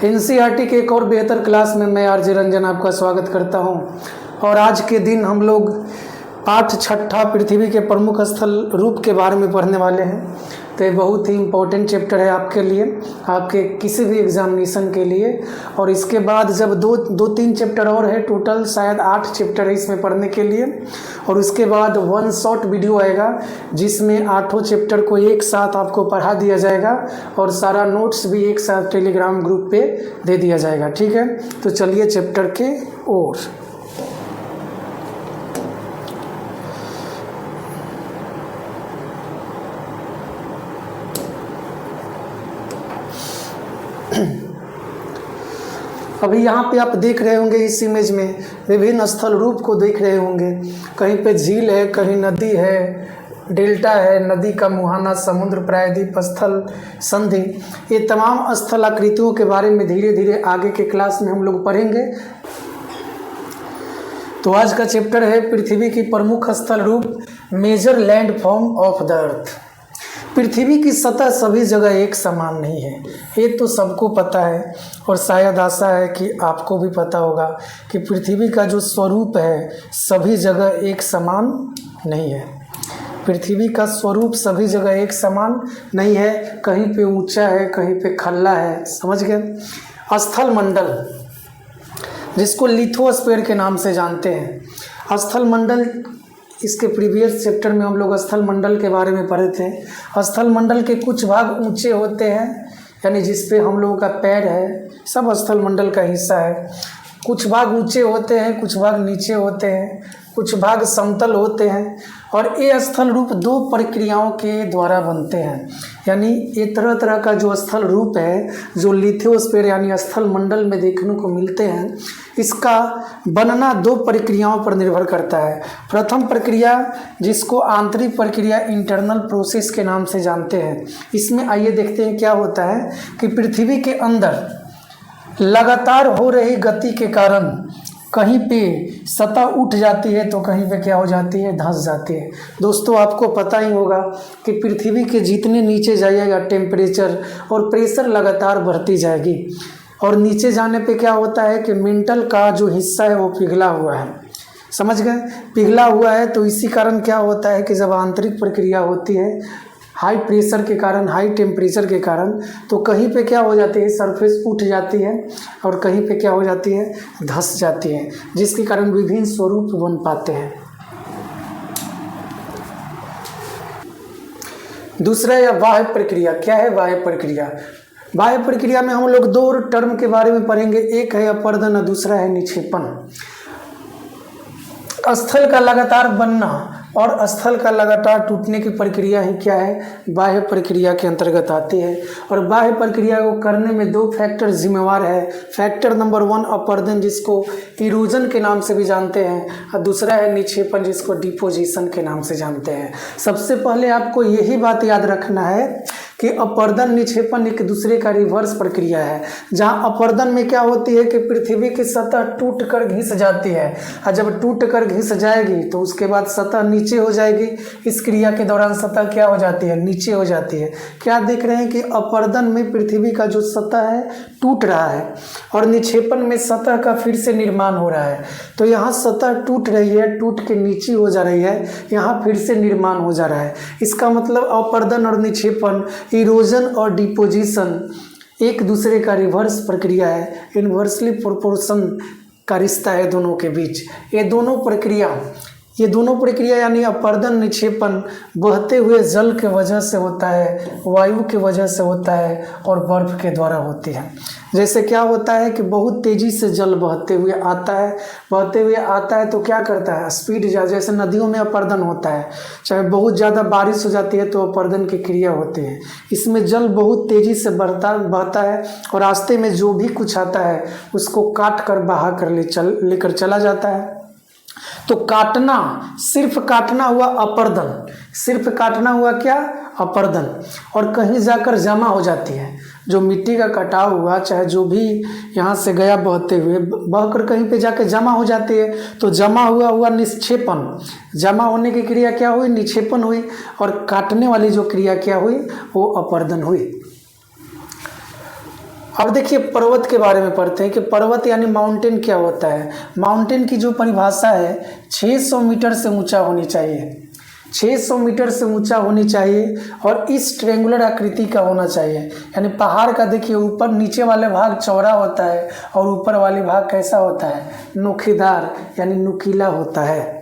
NCERT के एक और बेहतर क्लास में मैं आरजे रंजन आपका स्वागत करता हूं। और आज के दिन हम लोग पाठ छठा पृथ्वी के प्रमुख स्थल रूप के बारे में पढ़ने वाले हैं। तो ये बहुत ही इम्पोर्टेंट चैप्टर है आपके लिए, आपके किसी भी एग्जामिनेशन के लिए। और इसके बाद जब दो तीन चैप्टर और है, टोटल शायद 8 चैप्टर है इसमें पढ़ने के लिए। और उसके बाद 1 शॉर्ट वीडियो आएगा जिसमें 8 चैप्टर को एक साथ आपको पढ़ा दिया जाएगा और सारा नोट्स भी एक साथ टेलीग्राम ग्रुप पे दे दिया जाएगा। ठीक है, तो चलिए चैप्टर के ओर। अभी यहाँ पे आप देख रहे होंगे इस इमेज में विभिन्न स्थल रूप को देख रहे होंगे। कहीं पे झील है, कहीं नदी है, डेल्टा है, नदी का मुहाना, समुद्र, प्रायद्वीप, स्थल, संधि। ये तमाम स्थल आकृतियों के बारे में धीरे धीरे आगे के क्लास में हम लोग पढ़ेंगे। तो आज का चैप्टर है पृथ्वी की प्रमुख स्थल रूप, major landform of the Earth. पृथ्वी की सतह सभी जगह एक समान नहीं है, ये तो सबको पता है। और शायद आशा है कि आपको भी पता होगा कि पृथ्वी का जो स्वरूप है सभी जगह एक समान नहीं है। पृथ्वी का स्वरूप सभी जगह एक समान नहीं है, कहीं पे ऊंचा है, कहीं पे खल्ला है। समझ गए। स्थल मंडल, जिसको लिथोस्फीयर के नाम से जानते हैं। स्थल मंडल, इसके प्रीवियस चैप्टर में हम लोग स्थल मंडल के बारे में पढ़े थे। स्थल मंडल के कुछ भाग ऊंचे होते हैं, यानी जिस पे हम लोगों का पैर है, सब स्थल मंडल का हिस्सा है। कुछ भाग ऊंचे होते हैं, कुछ भाग नीचे होते हैं, कुछ भाग समतल होते हैं। और ये स्थल रूप 2 प्रक्रियाओं के द्वारा बनते हैं। यानी ये तरह तरह का जो स्थल रूप है जो लिथोस्फीयर यानी स्थल मंडल में देखने को मिलते हैं, इसका बनना 2 प्रक्रियाओं पर निर्भर करता है। प्रथम प्रक्रिया, जिसको आंतरिक प्रक्रिया इंटरनल प्रोसेस के नाम से जानते हैं। इसमें आइए देखते हैं क्या होता है कि पृथ्वी के अंदर लगातार हो रही गति के कारण कहीं पे सतह उठ जाती है तो कहीं पे क्या हो जाती है, धंस जाती है। दोस्तों आपको पता ही होगा कि पृथ्वी के जितने नीचे जाइएगा टेम्परेचर और प्रेशर लगातार बढ़ती जाएगी। और नीचे जाने पे क्या होता है कि मेंटल का जो हिस्सा है वो पिघला हुआ है। समझ गए, पिघला हुआ है। तो इसी कारण क्या होता है कि जब आंतरिक प्रक्रिया होती है हाई प्रेशर के कारण, हाई टेम्परेचर के कारण, तो कहीं पे क्या हो जाती है, सरफेस उठ जाती है और कहीं पे क्या हो जाती है, धंस जाती है, जिसके कारण विभिन्न स्वरूप बन पाते हैं। दूसरा या बाह्य प्रक्रिया, क्या है बाह्य प्रक्रिया? बाह्य प्रक्रिया में हम लोग 2 टर्म के बारे में पढ़ेंगे, एक है अपरदन और दूसरा है निक्षेपण। स्थल का लगातार बनना और स्थल का लगातार टूटने की प्रक्रिया ही क्या है, बाह्य प्रक्रिया के अंतर्गत आती है। और बाह्य प्रक्रिया को करने में 2 फैक्टर जिम्मेवार है। फैक्टर नंबर 1 अपरदन, जिसको इरोजन के नाम से भी जानते हैं, और दूसरा है निक्षेपण, जिसको डिपोजिशन के नाम से जानते हैं। सबसे पहले आपको यही बात याद रखना है कि अपरदन निक्षेपण एक दूसरे का रिवर्स प्रक्रिया है। जहाँ अपरदन में क्या होती है कि पृथ्वी की सतह टूट कर घिस जाती है, और जब टूट कर घिस जाएगी तो उसके बाद सतह नीचे हो जाएगी। इस क्रिया के दौरान सतह क्या हो जाती है, नीचे हो जाती है। क्या देख रहे हैं कि अपरदन में पृथ्वी का जो सतह है टूट रहा है और निक्षेपण में सतह का फिर से निर्माण हो रहा है। तो यहाँ सतह टूट रही है, टूट के नीचे हो जा रही है, यहाँ फिर से निर्माण हो जा रहा है। इसका मतलब अपरदन और निक्षेपण, इरोजन और डिपोजिशन एक दूसरे का रिवर्स प्रक्रिया है। इन्वर्सली प्रोपोर्शन का रिश्ता है दोनों के बीच। ये दोनों प्रक्रिया यानी अपरदन निक्षेपण बहते हुए जल के वजह से होता है, वायु के वजह से होता है और बर्फ के द्वारा होती है। जैसे क्या होता है कि बहुत तेज़ी से जल बहते हुए आता है तो क्या करता है, स्पीड जैसे नदियों में अपरदन होता है, चाहे बहुत ज़्यादा बारिश हो जाती है तो अपरदन की क्रिया होती है। इसमें जल बहुत तेज़ी से बहता है और रास्ते में जो भी कुछ आता है उसको काट कर बहा कर लेकर चला जाता है। तो काटना, सिर्फ काटना हुआ अपरदन, सिर्फ काटना हुआ क्या, अपरदन। और कहीं जाकर जमा हो जाती है, जो मिट्टी का कटाव हुआ, चाहे जो भी यहाँ से गया बहते हुए, बहकर कहीं पे जाके जमा हो जाती है। तो जमा हुआ निक्षेपण, जमा होने की क्रिया क्या हुई, निक्षेपण हुई। और काटने वाली जो क्रिया क्या हुई, वो अपरदन हुई। अब देखिए पर्वत के बारे में पढ़ते हैं कि पर्वत यानी माउंटेन क्या होता है। माउंटेन की जो परिभाषा है 600 मीटर से ऊंचा होनी चाहिए, 600 मीटर से ऊंचा होनी चाहिए और इस ट्रेंगुलर आकृति का होना चाहिए। यानी पहाड़ का देखिए ऊपर नीचे वाले भाग चौड़ा होता है और ऊपर वाली भाग कैसा होता है, नोखीदार यानी नुकीला होता है।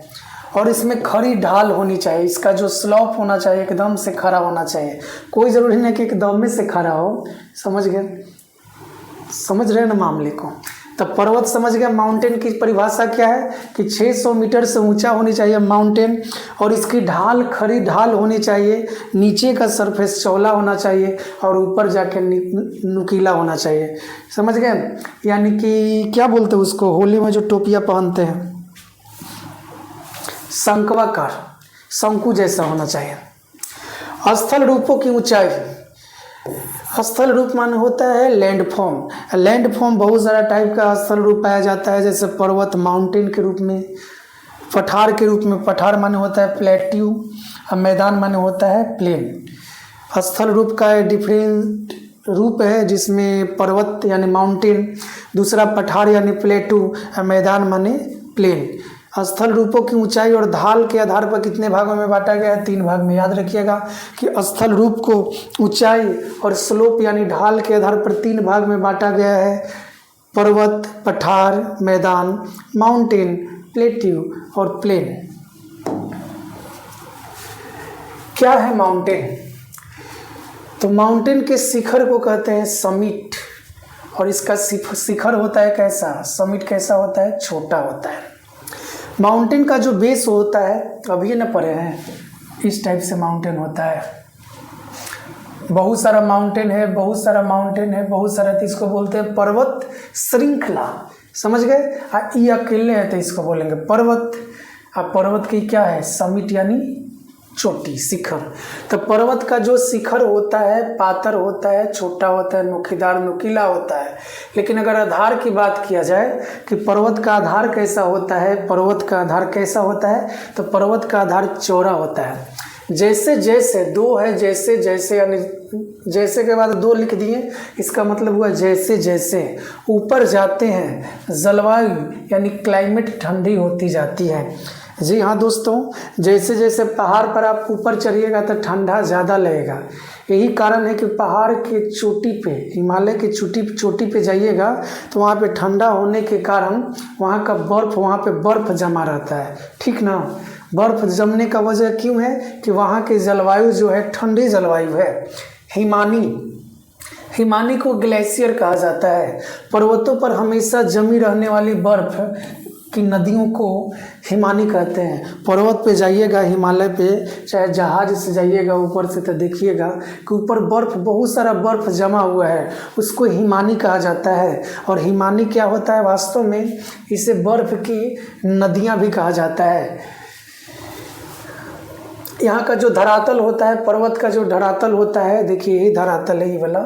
और इसमें खड़ी ढाल होनी चाहिए, इसका जो स्लॉप होना चाहिए एकदम से खड़ा होना चाहिए, कोई ज़रूरी नहीं कि एकदम में से खड़ा हो। समझ गए, समझ रहे हैं ना मामले को। तब पर्वत समझ गया। माउंटेन की परिभाषा क्या है कि 600 मीटर से ऊंचा होनी चाहिए माउंटेन, और इसकी ढाल खड़ी ढाल होनी चाहिए, नीचे का सरफेस चौड़ा होना चाहिए और ऊपर जाके नुकीला होना चाहिए। समझ गए, यानी कि क्या बोलते हैं उसको, होली में जो टोपियाँ पहनते हैं, शंक्वाकार, शंकु जैसा होना चाहिए। स्थल रूपों की ऊंचाई, स्थल रूप मान होता है लैंडफॉर्म। लैंडफॉर्म बहुत सारा टाइप का स्थल रूप पाया जाता है, जैसे पर्वत माउंटेन के रूप में, पठार के रूप में, पठार माने होता है प्लेट्यू, और मैदान माने होता है प्लेन। स्थल रूप का डिफरेंट रूप है, जिसमें पर्वत यानी माउंटेन, दूसरा पठार यानी प्लेट्यू, और मैदान माने प्लेन। स्थल रूपों की ऊंचाई और ढाल के आधार पर कितने भागों में बांटा गया है, 3 भाग में। याद रखिएगा कि स्थल रूप को ऊंचाई और स्लोप यानी ढाल के आधार पर 3 भाग में बांटा गया है, पर्वत, पठार, मैदान, माउंटेन, प्लेट्यू और प्लेन। क्या है माउंटेन? तो माउंटेन के शिखर को कहते हैं समिट, और इसका शिखर होता है कैसा, समिट कैसा होता है, छोटा होता है। माउंटेन का जो बेस होता है, अभी न पढ़े हैं, इस टाइप से माउंटेन होता है। बहुत सारा माउंटेन है, बहुत सारा माउंटेन है, बहुत सारा, तो इसको बोलते हैं पर्वत श्रृंखला। समझ गए, ये अकेले है तो इसको बोलेंगे पर्वत। अब पर्वत की क्या है, समिट यानी चोटी, शिखर। तो पर्वत का जो शिखर होता है पातर होता है, छोटा होता है, नोखीदार नुकीला होता है। लेकिन अगर आधार की बात किया जाए कि पर्वत का आधार कैसा होता है, पर्वत का आधार कैसा होता है, तो पर्वत का आधार चौड़ा होता है। जैसे जैसे 2 है, जैसे जैसे यानी जैसे के बाद 2 लिख दिए, इसका मतलब हुआ जैसे जैसे ऊपर जाते हैं जलवायु यानी क्लाइमेट ठंडी होती जाती है। जी हाँ दोस्तों, जैसे जैसे पहाड़ पर आप ऊपर चढ़िएगा तो ठंडा ज़्यादा लगेगा। यही कारण है कि पहाड़ के चोटी पे, हिमालय के चोटी पे जाइएगा तो वहाँ पे ठंडा होने के कारण वहाँ का बर्फ़, वहाँ पे बर्फ़ जमा रहता है, ठीक ना। बर्फ़ जमने का वजह क्यों है कि वहाँ की जलवायु जो है ठंडी जलवायु है। हिमानी को ग्लेशियर कहा जाता है। पर्वतों पर हमेशा जमी रहने वाली बर्फ़ कि नदियों को हिमानी कहते हैं। पर्वत पे जाइएगा, हिमालय पे, चाहे जहाज से जाइएगा ऊपर से, तो देखिएगा कि ऊपर बर्फ़, बहुत सारा बर्फ़ जमा हुआ है, उसको हिमानी कहा जाता है। और हिमानी क्या होता है वास्तव में, इसे बर्फ़ की नदियाँ भी कहा जाता है। यहाँ का जो धरातल होता है, पर्वत का जो धरातल होता है, देखिए यही धरातल है, ये वाला।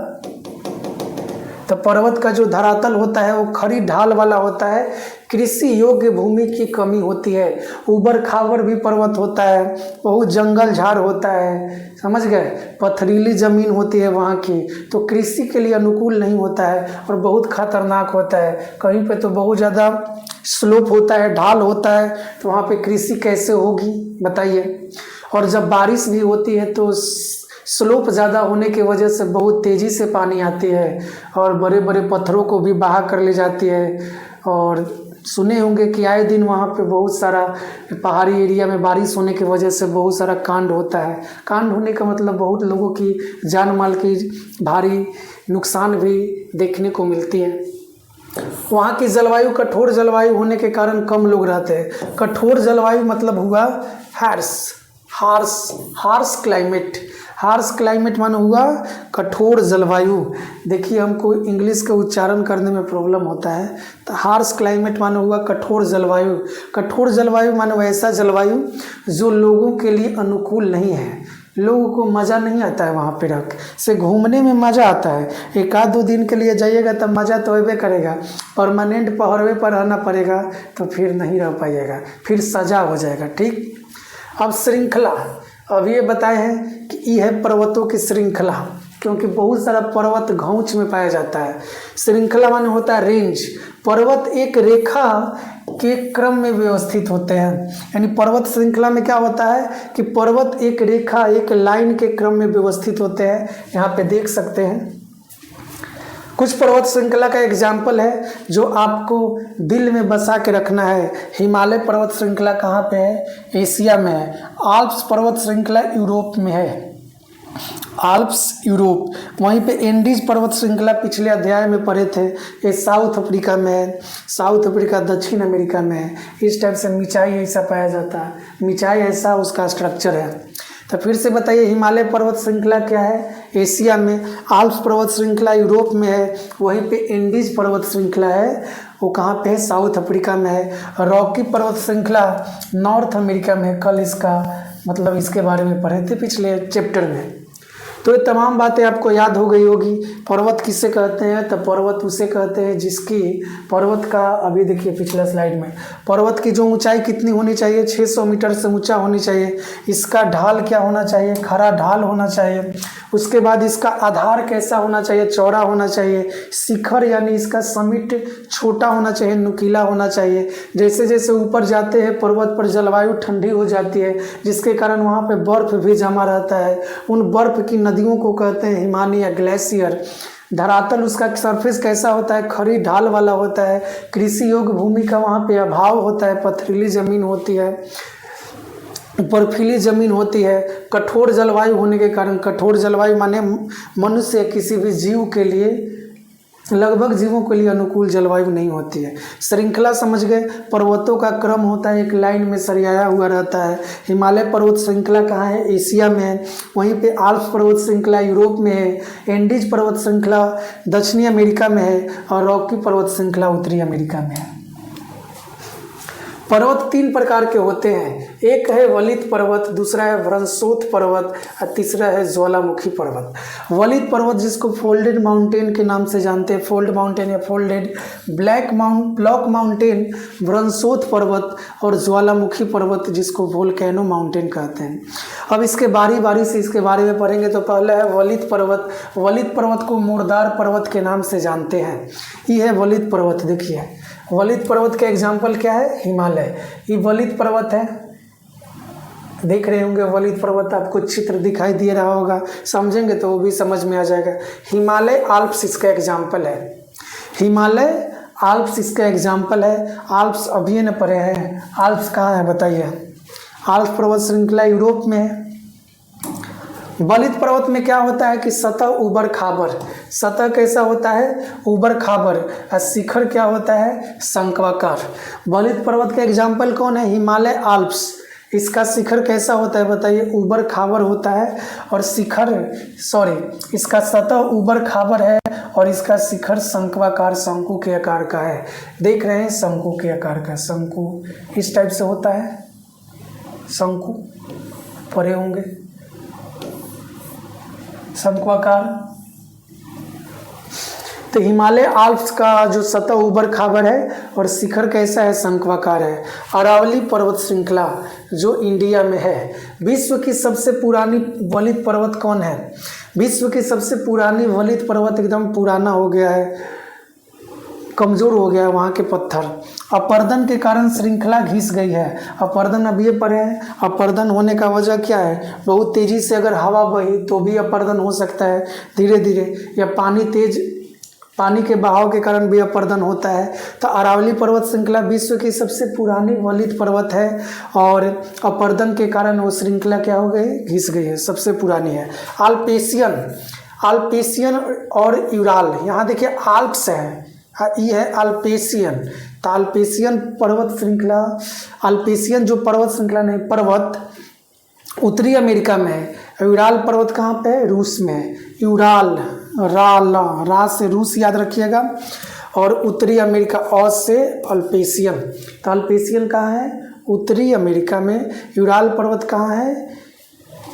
तो पर्वत का जो धरातल होता है वो खड़ी ढाल वाला होता है। कृषि योग्य भूमि की कमी होती है। ऊबड़ खाबड़ भी पर्वत होता है, बहुत जंगल झाड़ होता है, समझ गए, पथरीली ज़मीन होती है वहाँ की, तो कृषि के लिए अनुकूल नहीं होता है और बहुत खतरनाक होता है। कहीं पे तो बहुत ज़्यादा स्लोप होता है, ढाल होता है, तो वहाँ पे कृषि कैसे होगी बताइए। और जब बारिश भी होती है तो स्लोप ज़्यादा होने की वजह से बहुत तेज़ी से पानी आती है और बड़े बड़े पत्थरों को भी बहा कर ले जाती है। और सुने होंगे कि आए दिन वहाँ पे बहुत सारा पहाड़ी एरिया में बारिश होने की वजह से बहुत सारा कांड होता है। कांड होने का मतलब बहुत लोगों की जान माल की भारी नुकसान भी देखने को मिलती है। वहाँ की जलवायु कठोर जलवायु होने के कारण कम लोग रहते हैं। कठोर जलवायु मतलब हुआ हार्श क्लाइमेट। हार्श क्लाइमेट माने हुआ कठोर जलवायु। देखिए हमको इंग्लिश का उच्चारण करने में प्रॉब्लम होता है, तो हार्श क्लाइमेट माने हुआ कठोर जलवायु। कठोर जलवायु माने वैसा जलवायु जो लोगों के लिए अनुकूल नहीं है, लोगों को मज़ा नहीं आता है वहाँ पे रख से घूमने में मज़ा आता है। 1-2 दिन के लिए जाइएगा तब मज़ा तो होबे करेगा, परमानेंट पहाड़वे पर रहना पड़ेगा तो फिर नहीं रह पाइएगा, फिर सजा हो जाएगा। ठीक, अब श्रृंखला, अब ये बताए हैं कि ये है पर्वतों की श्रृंखला। क्योंकि बहुत सारा पर्वत घौंच में पाया जाता है। श्रृंखला माने होता है रेंज, पर्वत एक रेखा के क्रम में व्यवस्थित होते हैं। यानी पर्वत श्रृंखला में क्या होता है कि पर्वत एक रेखा, एक लाइन के क्रम में व्यवस्थित होते हैं। यहाँ पे देख सकते हैं कुछ पर्वत श्रृंखला का एग्जाम्पल है जो आपको दिल में बसा के रखना है। हिमालय पर्वत श्रृंखला कहाँ पे है? एशिया में है। आल्प्स पर्वत श्रृंखला यूरोप में है, आल्प्स यूरोप। वहीं पे एंडीज पर्वत श्रृंखला पिछले अध्याय में पढ़े थे, ये साउथ अफ्रीका में है। साउथ अफ्रीका दक्षिण अमेरिका में है। इस टाइप से मिचाई ऐसा पाया जाता है, मिचाई ऐसा उसका स्ट्रक्चर है। तो फिर से बताइए, हिमालय पर्वत श्रृंखला क्या है? एशिया में। आल्प्स पर्वत श्रृंखला यूरोप में है। वहीं पे एंडीज पर्वत श्रृंखला है, वो कहाँ पे है? साउथ अफ्रीका में है। रॉकी पर्वत श्रृंखला नॉर्थ अमेरिका में है। कल इसका मतलब इसके बारे में पढ़े थे पिछले चैप्टर में। तो ये तमाम बातें आपको याद हो गई होगी। पर्वत किसे कहते हैं? तो पर्वत उसे कहते हैं जिसकी पर्वत का, अभी देखिए पिछला स्लाइड में, पर्वत की जो ऊंचाई कितनी होनी चाहिए? 600 मीटर से ऊंचा होनी चाहिए। इसका ढाल क्या होना चाहिए? खरा ढाल होना चाहिए। उसके बाद इसका आधार कैसा होना चाहिए? चौड़ा होना चाहिए। शिखर यानी इसका समिट छोटा होना चाहिए, नुकीला होना चाहिए। जैसे जैसे ऊपर जाते हैं पर्वत पर जलवायु ठंडी हो जाती है, जिसके कारण वहाँ पे बर्फ़ भी जमा रहता है। उन बर्फ़ की नदियों को कहते हैं हिमानी या ग्लेशियर। धरातल उसका सरफेस कैसा होता है? खड़ी ढाल वाला होता है। कृषि योग्य भूमि का वहाँ पे अभाव होता है, पथरीली ज़मीन होती है, बर्फीली ज़मीन होती है। कठोर जलवायु होने के कारण, कठोर जलवायु माने मनुष्य किसी भी जीव के लिए, लगभग जीवों के लिए अनुकूल जलवायु नहीं होती है। श्रृंखला समझ गए? पर्वतों का क्रम होता है, एक लाइन में सरियाया हुआ रहता है। हिमालय पर्वत श्रृंखला कहाँ है? एशिया में है। वहीं पे आल्प्स पर्वत श्रृंखला यूरोप में है। एंडीज पर्वत श्रृंखला दक्षिणी अमेरिका में है और रॉकी पर्वत श्रृंखला उत्तरी अमेरिका में है। पर्वत 3 प्रकार के होते हैं। एक है वलित पर्वत, दूसरा है व्रंशोथ पर्वत और तीसरा है ज्वालामुखी पर्वत। वलित पर्वत जिसको फोल्डेड माउंटेन के नाम से जानते हैं, फोल्ड माउंटेन या फोल्डेड, ब्लॉक माउंटेन व्रंशोथ पर्वत और ज्वालामुखी पर्वत जिसको वोल्केनो माउंटेन कहते हैं। अब इसके बारी बारी से इसके बारे में पढ़ेंगे। तो पहला है वलित पर्वत। वलित पर्वत को मुर्दार पर्वत के नाम से जानते हैं। ये है वलित पर्वत। देखिए वलित पर्वत का एग्जाम्पल क्या है? हिमालय। ये वलित पर्वत है, देख रहे होंगे वलित पर्वत, आपको चित्र दिखाई दे रहा होगा, समझेंगे तो वो भी समझ में आ जाएगा। हिमालय आल्प्स इसका एग्जाम्पल है। हिमालय आल्प्स इसका एग्जाम्पल है। आल्प्स अभी न पढ़े हैं। आल्प्स कहाँ है बताइए? आल्प्स पर्वत श्रृंखला यूरोप में है। वलित पर्वत में क्या होता है कि सतह उबड़ खाबड़, सतह कैसा होता है? उबड़ खाबड़। और शिखर क्या होता है? शंक्वाकार। वलित पर्वत का एग्जाम्पल कौन है? हिमालय आल्प्स। इसका शिखर कैसा होता है बताइए? उबड़ खाबड़ होता है और इसका सतह उबड़ खाबड़ है और इसका शिखर शंक्वाकार, शंकु के आकार का है। देख रहे हैं शंकु के आकार का, शंकु इस टाइप से होता है। शंकु पढ़े होंगे, शंक्वाकार। तो हिमालय आल्प्स का जो सतह उबड़ खाबड़ है और शिखर कैसा है? शंक्वाकार है। अरावली पर्वत श्रृंखला जो इंडिया में है। विश्व की सबसे पुरानी वलित पर्वत कौन है? विश्व की सबसे पुरानी वलित पर्वत एकदम पुराना हो गया है, कमज़ोर हो गया है वहाँ के पत्थर। अपर्दन के कारण श्रृंखला घिस गई है। अपर्दन अब ये पढ़े हैं। अपर्दन होने का वजह क्या है? बहुत तेज़ी से अगर हवा बही तो भी अपर्दन हो सकता है धीरे धीरे, या पानी के बहाव के कारण भी अपर्दन होता है। तो अरावली पर्वत श्रृंखला विश्व की सबसे पुरानी वलित पर्वत है और अपर्दन के कारण वो श्रृंखला क्या हो गई? घिस गई है, सबसे पुरानी है। अल्पेशियन और यूराल, यहाँ देखिए आल्प्स है, ये है अल्पेशियन। तो अल्पेशियन पर्वत श्रृंखला, अल्पेशियन जो पर्वत श्रृंखला नहीं, पर्वत उत्तरी अमेरिका में है। यूराल पर्वत कहाँ पे है? रूस में है। यूराल, रा से रूस याद रखिएगा, और उत्तरी अमेरिका, औ से अल्पेशियन। तो अल्पेशियन कहाँ है? उत्तरी अमेरिका में। यूराल पर्वत कहाँ है?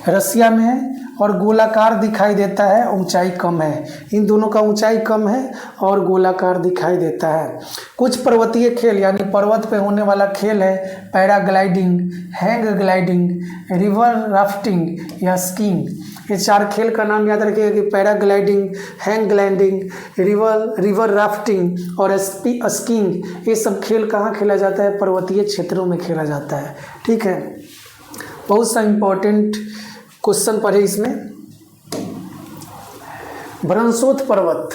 रसिया में है। और गोलाकार दिखाई देता है, ऊंचाई कम है। इन दोनों का ऊंचाई कम है और गोलाकार दिखाई देता है। कुछ पर्वतीय खेल यानी पर्वत पे होने वाला खेल है paragliding, hang gliding, river rafting या स्कीइंग। ये 4 खेल का नाम याद रखिएगा कि paragliding, hang gliding, river rafting और स्कीइंग। ये सब खेल कहाँ खेला जाता है? पर्वतीय क्षेत्रों में खेला जाता है। ठीक है, बहुत सा इम्पोर्टेंट क्वेश्चन पढ़े इसमें। भ्रंशोथ पर्वत,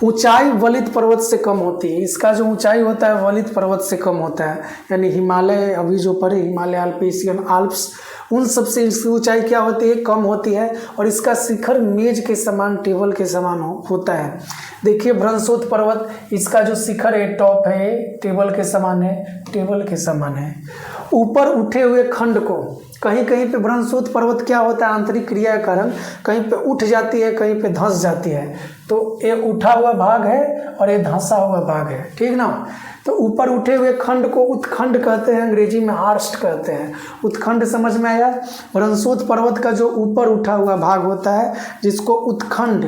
ऊंचाई वलित पर्वत से कम होती है। इसका जो ऊंचाई होता है वलित पर्वत से कम होता है, यानी हिमालय अभी जो पढ़े हिमालय, अल्पेशियन, आल्प्स, उन सबसे इसकी ऊंचाई क्या होती है? कम होती है। और इसका शिखर मेज के समान, टेबल के समान होता है। देखिए भ्रंशोथ पर्वत, इसका जो शिखर है, टॉप है, टेबल के समान है, टेबल के समान है। ऊपर उठे हुए खंड को कहीं कहीं पे भ्रंशोथ पर्वत क्या होता है? आंतरिक क्रिया के कारण कहीं पे उठ जाती है, कहीं पे धंस जाती है। तो ये उठा हुआ भाग है और ये धंसा हुआ भाग है, ठीक ना। तो ऊपर उठे हुए खंड को उत्खंड कहते हैं, अंग्रेजी में हार्स्ट कहते हैं। उत्खंड समझ में आया? भ्रंशोथ पर्वत का जो ऊपर उठा हुआ भाग होता है जिसको उत्खंड,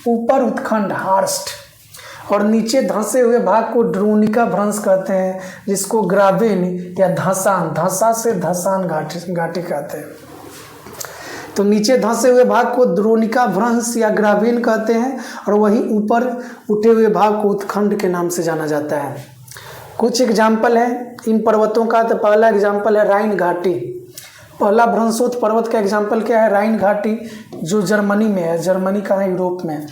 ऊपर उत्खंड हार्स्ट, और नीचे धंसे हुए भाग को ड्रोनिका भ्रंश कहते हैं, जिसको ग्रावेन या धंसान, धंसा से धंसान घाटी कहते हैं। तो नीचे धंसे हुए भाग को द्रोणिका भ्रंश या ग्रावेन कहते हैं और वहीं ऊपर उठे हुए भाग को उत्खंड के नाम से जाना जाता है। कुछ एग्जाम्पल है इन पर्वतों का। तो पहला एग्जाम्पल है राइन घाटी। पहला भ्रंशोथ पर्वत का एग्जाम्पल क्या है? राइन घाटी, जो जर्मनी में है। जर्मनी कहाँ है? यूरोप में।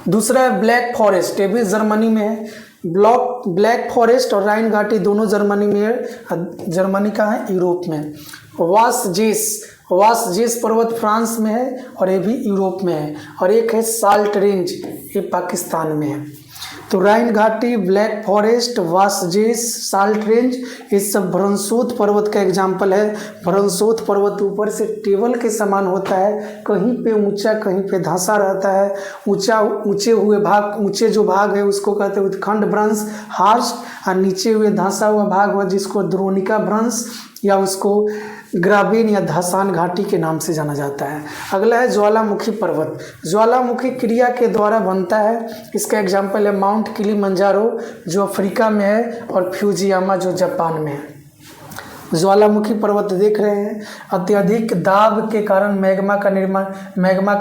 दूसरा है ब्लैक फॉरेस्ट, ये भी जर्मनी में है। ब्लैक फॉरेस्ट और राइन घाटी दोनों जर्मनी में है। जर्मनी का है? यूरोप में। वासजेस पर्वत फ्रांस में है और ये भी यूरोप में है। और एक है साल्ट रेंज, ये पाकिस्तान में है। तो राइन घाटी, black forest, Vosges, salt range, ये सब भ्रंशोथ पर्वत का एग्जाम्पल है। भ्रंशोथ पर्वत ऊपर से टेबल के समान होता है, कहीं पे ऊंचा कहीं पे धंसा रहता है। ऊंचे जो भाग है उसको कहते हैं उत्खंड भ्रंश, हार्स्ट, और नीचे हुए धंसा हुआ भाग हुआ जिसको द्रोणिका भ्रंश या उसको ग्रावेन या धंसान घाटी के नाम से जाना जाता है। अगला है ज्वालामुखी पर्वत। ज्वालामुखी क्रिया के द्वारा बनता है। इसका एग्जाम्पल है माउंट किलिमंजारो जो अफ्रीका में है और फ्यूजियामा जो जापान में है। ज्वालामुखी पर्वत देख रहे हैं, अत्यधिक दाब के कारण मैग्मा का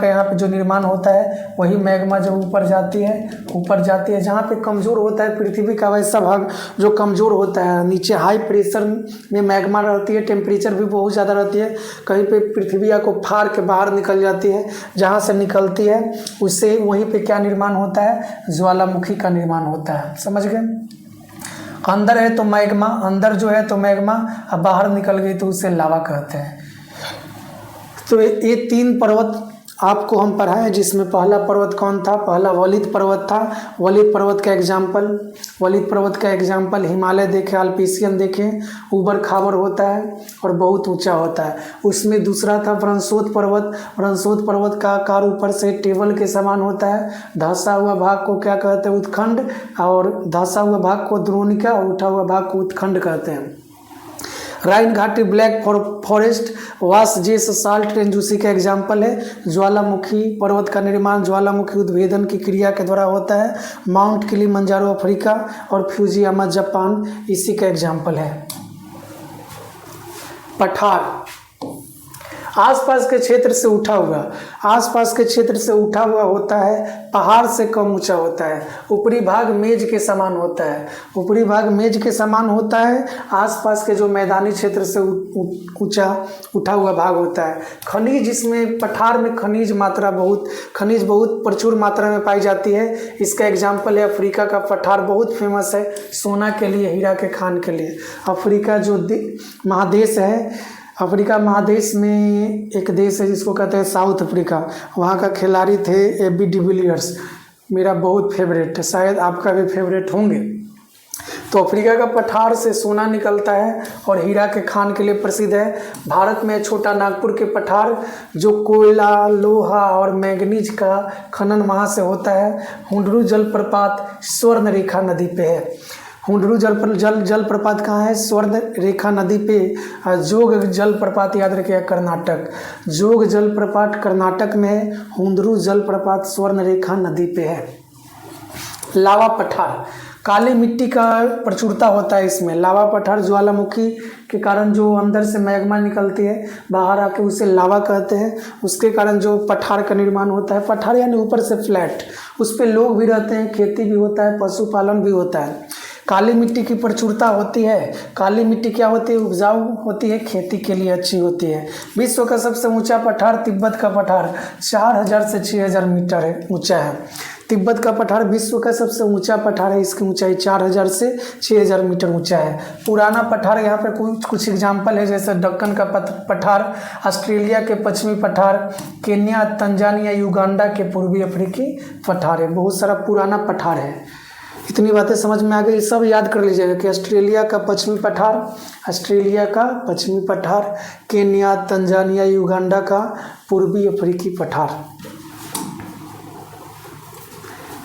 यहाँ पे जो निर्माण होता है, वही मैग्मा जब ऊपर जाती है जहाँ पे कमज़ोर होता है पृथ्वी का वैसा भाग जो कमज़ोर होता है। नीचे हाई प्रेशर में मैग्मा रहती है, टेम्परेचर भी बहुत ज़्यादा रहती है, कहीं पे पृथ्वी को फाड़ के बाहर निकल जाती है। जहाँ से निकलती है उससे वहीं पे क्या निर्माण होता है? ज्वालामुखी का निर्माण होता है। समझ गए? अंदर है तो मैग्मा, अंदर जो है तो मैग्मा, अब बाहर निकल गई तो उसे लावा कहते हैं। तो ये 3 पर्वत आपको हम पढ़ाए, जिसमें पहला पर्वत कौन था? पहला वलित पर्वत था। वलित पर्वत का एग्जाम्पल हिमालय देखें, अल्पेशियन देखें, ऊबड़ खाबड़ होता है और बहुत ऊंचा होता है। उसमें दूसरा था भ्रंशोथ पर्वत का आकार ऊपर से टेबल के समान होता है। धंसा हुआ भाग को क्या कहते हैं? उत्खंड, और धंसा हुआ भाग को द्रोणिका और उठा हुआ भाग को उत्खंड कहते हैं। राइन घाटी, black forest, Vosges, salt range उसी का एग्जाम्पल है। ज्वालामुखी पर्वत का निर्माण ज्वालामुखी उद्भेदन की क्रिया के द्वारा होता है। माउंट किलिमंजारो अफ्रीका और फ्यूजियामा जापान इसी का एग्जाम्पल है। पठार, आसपास के क्षेत्र से उठा हुआ होता है, पहाड़ से कम ऊंचा होता है। ऊपरी भाग मेज के समान होता है, आसपास के जो मैदानी क्षेत्र से ऊंचा उठा हुआ भाग होता है। खनिज, इसमें पठार में खनिज बहुत प्रचुर मात्रा में पाई जाती है। इसका एग्जाम्पल है अफ्रीका का पठार, बहुत फेमस है सोना के लिए, हीरा के खान के लिए। अफ्रीका जो महादेश है, अफ्रीका महादेश में एक देश है जिसको कहते हैं साउथ अफ्रीका। वहाँ का खिलाड़ी थे AB डिविलियर्स, मेरा बहुत फेवरेट है, शायद आपका भी फेवरेट होंगे। तो अफ्रीका का पठार से सोना निकलता है और हीरा के खान के लिए प्रसिद्ध है। भारत में छोटा नागपुर के पठार जो कोयला, लोहा और मैंगनीज का खनन वहाँ से होता है। हुंडरू जलप्रपात स्वर्णरेखा नदी पे है। हुंडरू जलप्रपात कहाँ है? स्वर्ण रेखा नदी पे। जोग जलप्रपात याद रखिएगा कर्नाटक। जोग जलप्रपात कर्नाटक में है। हुंडरू जलप्रपात स्वर्ण रेखा नदी पे है। लावा पठार, काली मिट्टी का प्रचुरता होता है इसमें। लावा पठार ज्वालामुखी के कारण जो अंदर से मैग्मा निकलती है बाहर आके उसे लावा कहते हैं, उसके कारण जो पठार का निर्माण होता है। पठार यानी ऊपर से फ्लैट, उस पर लोग भी रहते हैं, खेती भी होता है, पशुपालन भी होता है। काली मिट्टी की प्रचुरता होती है। काली मिट्टी क्या होती है? उपजाऊ होती है, खेती के लिए अच्छी होती है। विश्व का सबसे ऊंचा पठार तिब्बत का पठार 4000 से 6000 मीटर है ऊंचा है। तिब्बत का पठार विश्व का सबसे ऊंचा पठार है, इसकी ऊंचाई 4000 से 6000 मीटर ऊंचा है। पुराना पठार यहाँ पे कुछ एग्जाम्पल है, जैसे दक्कन का पठार, ऑस्ट्रेलिया के पश्चिमी पठार, केन्या, तंजानिया, युगांडा के पूर्वी अफ्रीकी पठार है। बहुत सारा पुराना पठार है। इतनी बातें समझ में आ गई, सब याद कर लीजिएगा कि ऑस्ट्रेलिया का पश्चिमी पठार, ऑस्ट्रेलिया का पश्चिमी पठार, केन्या, तंजानिया, युगांडा का पूर्वी अफ्रीकी पठार।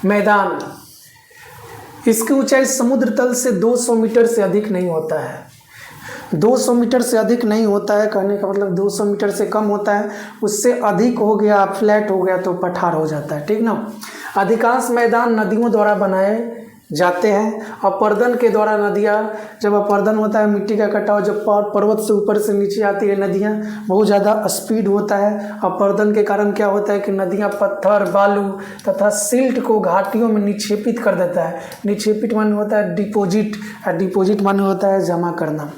मैदान, इसकी ऊंचाई समुद्र तल से 200 मीटर से अधिक नहीं होता है। 200 मीटर से अधिक नहीं होता है, कहने का मतलब 200 मीटर से कम होता है। उससे अधिक हो गया, फ्लैट हो गया तो पठार हो जाता है, ठीक ना। अधिकांश मैदान नदियों द्वारा बनाए जाते हैं। अपर्दन के द्वारा नदियाँ, जब अपर्दन होता है मिट्टी का कटाव, जब पर्वत से ऊपर से नीचे आती है नदियाँ, बहुत ज़्यादा स्पीड होता है। अपर्दन के कारण क्या होता है कि नदियाँ पत्थर, बालू तथा सिल्ट को घाटियों में निक्षेपित कर देता है। निक्षेपित माने होता है डिपोजिट, और डिपोजिट माने होता है जमा करना।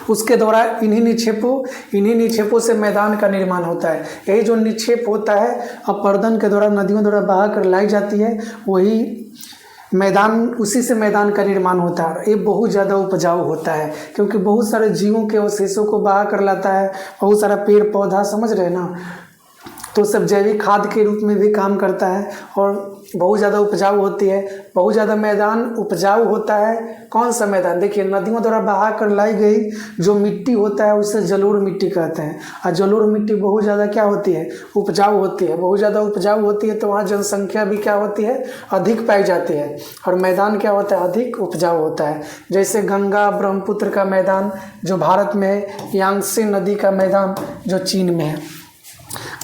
उसके द्वारा इन्हीं निक्षेपों से मैदान का निर्माण होता है। यही जो निक्षेप होता है अपर्दन के द्वारा नदियों द्वारा बहा कर लाई जाती है, वही मैदान, उसी से मैदान का निर्माण होता है। ये बहुत ज़्यादा उपजाऊ होता है क्योंकि बहुत सारे जीवों के अवशेषों को बहा कर लाता है, बहुत सारा पेड़ पौधा, समझ रहे हैं ना, तो सब जैविक खाद के रूप में भी काम करता है और बहुत ज़्यादा उपजाऊ होती है। बहुत ज़्यादा मैदान उपजाऊ होता है। कौन सा मैदान? देखिए, नदियों द्वारा बहा कर लाई गई जो मिट्टी होता है उसे जलोढ़ मिट्टी कहते हैं। और जलोढ़ मिट्टी बहुत ज़्यादा क्या होती है? उपजाऊ होती है। बहुत ज़्यादा उपजाऊ होती है तो वहाँ जनसंख्या भी क्या होती है? अधिक पाई जाती है। और मैदान क्या होता है? अधिक उपजाऊ होता है। जैसे गंगा ब्रह्मपुत्र का मैदान जो भारत में है, यांगत्से नदी का मैदान जो चीन में है।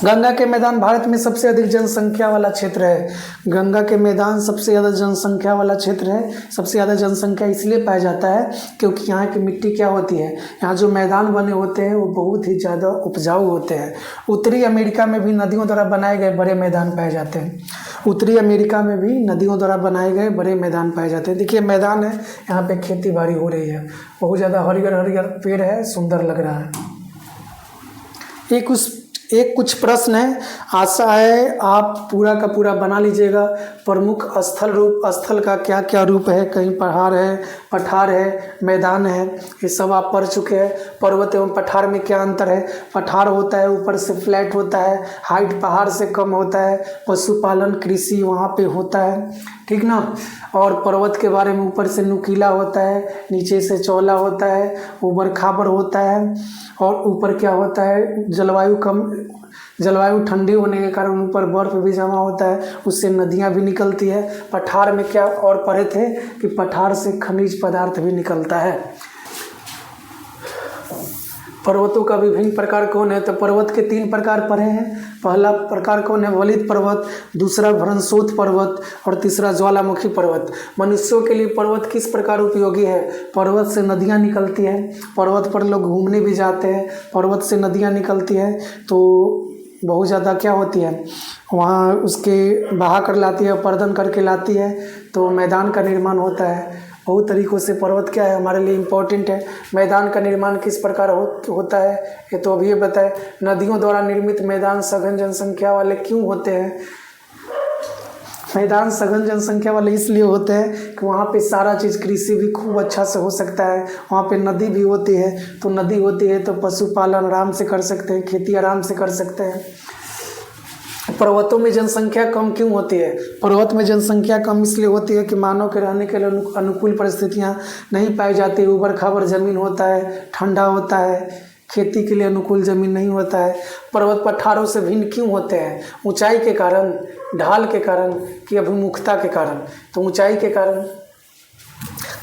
गंगा के मैदान भारत में सबसे अधिक जनसंख्या वाला क्षेत्र है। गंगा के मैदान सबसे ज़्यादा जनसंख्या वाला क्षेत्र है। सबसे ज़्यादा जनसंख्या इसलिए पाया जाता है क्योंकि यहाँ की मिट्टी क्या होती है, यहाँ जो मैदान बने होते हैं वो बहुत ही ज़्यादा उपजाऊ होते हैं। उत्तरी अमेरिका में भी नदियों द्वारा बनाए गए बड़े मैदान पाए जाते हैं। उत्तरी अमेरिका में भी नदियों द्वारा बनाए गए बड़े मैदान पाए जाते हैं। देखिए, मैदान है, यहाँ पे खेती बाड़ी हो रही है, बहुत ज़्यादा हरियर हरियर पेड़ है, सुंदर लग रहा है। एक कुछ प्रश्न है, आशा है आप पूरा का पूरा बना लीजिएगा। प्रमुख स्थल का क्या क्या रूप है? कहीं पठार है, मैदान है, ये सब आप पढ़ चुके हैं। पर्वत एवं पठार में क्या अंतर है? पठार होता है ऊपर से फ्लैट होता है, हाइट पहाड़ से कम होता है, पशुपालन कृषि वहाँ पे होता है, ठीक ना। और पर्वत के बारे में ऊपर से नुकीला होता है, नीचे से चौला होता है, ऊबड़ खाबड़ होता है। और ऊपर क्या होता है? जलवायु ठंडी होने के कारण ऊपर बर्फ भी जमा होता है, उससे नदियाँ भी निकलती है। पठार में क्या और पढ़े थे कि पठार से खनिज पदार्थ भी निकलता है। पर्वतों का विभिन्न प्रकार कौन है? तो पर्वत के 3 प्रकार पढ़े हैं। पहला प्रकार कौन है? वलित पर्वत, दूसरा भ्रंशोत्थ पर्वत और तीसरा ज्वालामुखी पर्वत। मनुष्यों के लिए पर्वत किस प्रकार उपयोगी है? पर्वत से नदियाँ निकलती हैं, पर्वत पर लोग घूमने भी जाते हैं, पर्वत से नदियाँ निकलती हैं तो बहुत ज़्यादा क्या होती है, वहाँ उसके बहा कर लाती है, अपर्दन करके लाती है तो मैदान का निर्माण होता है। बहुत तरीक़ों से पर्वत क्या है हमारे लिए इम्पोर्टेंट है। मैदान का निर्माण किस प्रकार होता है ये तो अभी बताए। नदियों द्वारा निर्मित मैदान सघन जनसंख्या वाले क्यों होते हैं? मैदान सघन जनसंख्या वाले इसलिए होते हैं कि वहाँ पे सारा चीज़, कृषि भी खूब अच्छा से हो सकता है, वहाँ पे नदी भी होती है, तो नदी होती है तो पशुपालन आराम से कर सकते हैं, खेती आराम से कर सकते हैं। पर्वतों में जनसंख्या कम क्यों होती है? पर्वत में जनसंख्या कम इसलिए होती है कि मानव के रहने के लिए अनुकूल परिस्थितियाँ नहीं पाई जाती। ऊबड़ खाबड़ ज़मीन होता है, ठंडा होता है, खेती के लिए अनुकूल ज़मीन नहीं होता है। पर्वत पठारों से भिन्न क्यों होते हैं? ऊंचाई के कारण, ढाल के कारण कि अभिमुखता के कारण? तो ऊंचाई के कारण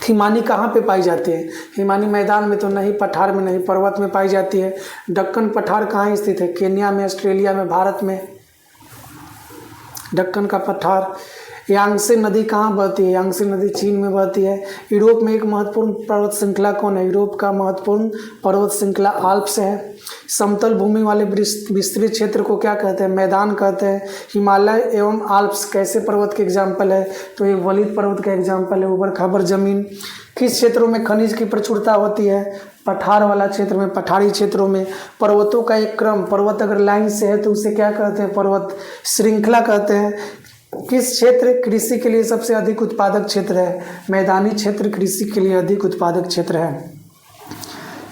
हिमानी कहाँ पे पाई जाती है? हिमानी मैदान में तो नहीं, पठार में नहीं, पर्वत में पाई जाती है। दक्कन पठार कहाँ स्थित है? केन्या में, ऑस्ट्रेलिया में, भारत में। दक्कन का पठार। यांगसे नदी कहाँ बहती है? यांगसे नदी चीन में बहती है। यूरोप में एक महत्वपूर्ण पर्वत श्रृंखला कौन है? यूरोप का महत्वपूर्ण पर्वत श्रृंखला आल्प्स है। समतल भूमि वाले विस्तृत क्षेत्र को क्या कहते हैं? मैदान कहते हैं। हिमालय एवं आल्प्स कैसे पर्वत के एग्जाम्पल है? तो ये वलित पर्वत का एग्जाम्पल है। ऊबड़ खाबड़ जमीन। किस क्षेत्रों में खनिज की प्रचुरता होती है? पठार वाला क्षेत्र में, पठारी क्षेत्रों में। पर्वतों का एक क्रम, पर्वत अगर लाइन से है तो उसे क्या कहते हैं? पर्वत श्रृंखला कहते हैं। किस क्षेत्र कृषि के लिए सबसे अधिक उत्पादक क्षेत्र है? मैदानी क्षेत्र कृषि के लिए अधिक उत्पादक क्षेत्र है।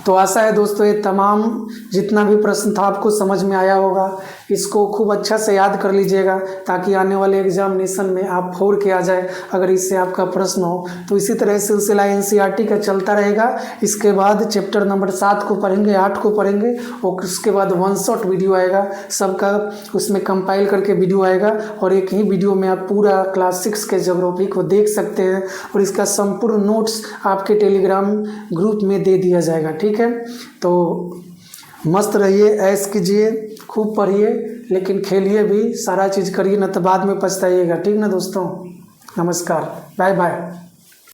तो आशा है दोस्तों ये तमाम जितना भी प्रश्न था आपको समझ में आया होगा। इसको खूब अच्छा से याद कर लीजिएगा ताकि आने वाले एग्जामिनेशन में आप फोड़ के आ जाए अगर इससे आपका प्रश्न हो। तो इसी तरह सिलसिला एनसीईआरटी का चलता रहेगा। इसके बाद चैप्टर नंबर 7 को पढ़ेंगे, 8 को पढ़ेंगे और उसके बाद वन शॉट वीडियो आएगा सबका, उसमें कंपाइल करके वीडियो आएगा और एक ही वीडियो में आप पूरा क्लास 6 के ज्योग्राफी को देख सकते हैं और इसका संपूर्ण नोट्स आपके टेलीग्राम ग्रुप में दे दिया जाएगा। ठीक है, तो मस्त रहिए, ऐश कीजिए, खूब पढ़िए, लेकिन खेलिए भी, सारा चीज़ करिए, न तो बाद में पछताइएगा। ठीक ना दोस्तों, नमस्कार, बाय बाय।